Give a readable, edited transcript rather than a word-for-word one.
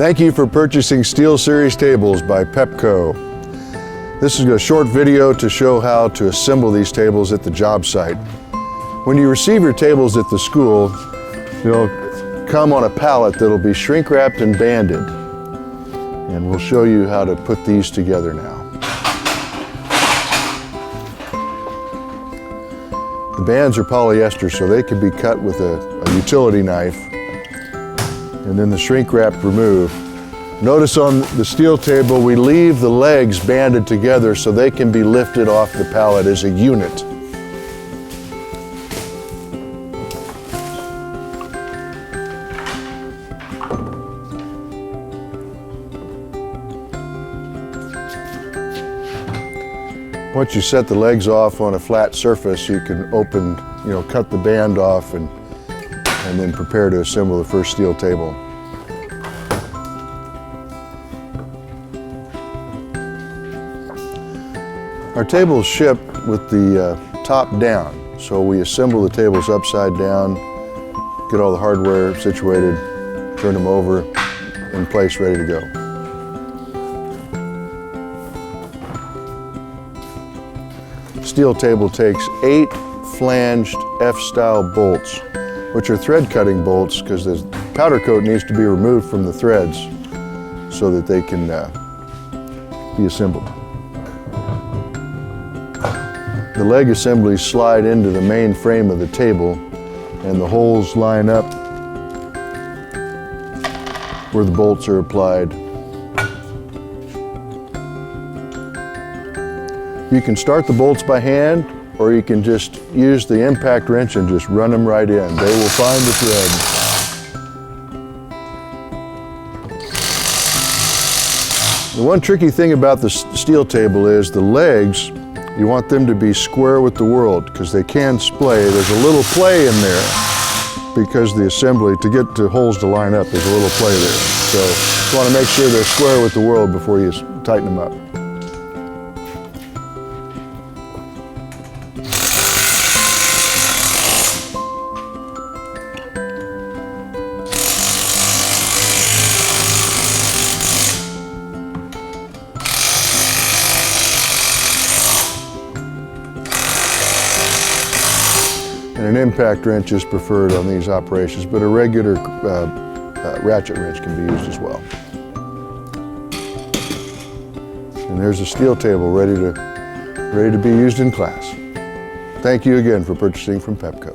Thank you for purchasing SteelSeries tables by Pepco. This is a short video to show how to assemble these tables at the job site. When you receive your tables at the school, they'll come on a pallet that'll be shrink wrapped and banded. And we'll show you how to put these together now. The bands are polyester, so they can be cut with a utility knife, and then the shrink wrap removed. Notice on the steel table we leave the legs banded together so they can be lifted off the pallet as a unit. Once you set the legs off on a flat surface, you can cut the band off and then prepare to assemble the first steel table. Our tables ship with the top down, so we assemble the tables upside down, get all the hardware situated, turn them over, in place, ready to go. Steel table takes 8 flanged F-style bolts, which are thread cutting bolts because the powder coat needs to be removed from the threads so that they can be assembled. The leg assemblies slide into the main frame of the table, and the holes line up where the bolts are applied. You can start the bolts by hand, or you can just use the impact wrench and just run them right in. They will find the thread. The one tricky thing about the steel table is the legs, you want them to be square with the world because they can splay. There's a little play in there because the assembly, to get the holes to line up, there's a little play there. So you want to make sure they're square with the world before you tighten them up. And an impact wrench is preferred on these operations, but a regular ratchet wrench can be used as well. And there's a steel table ready to be used in class. Thank you again for purchasing from Pepco.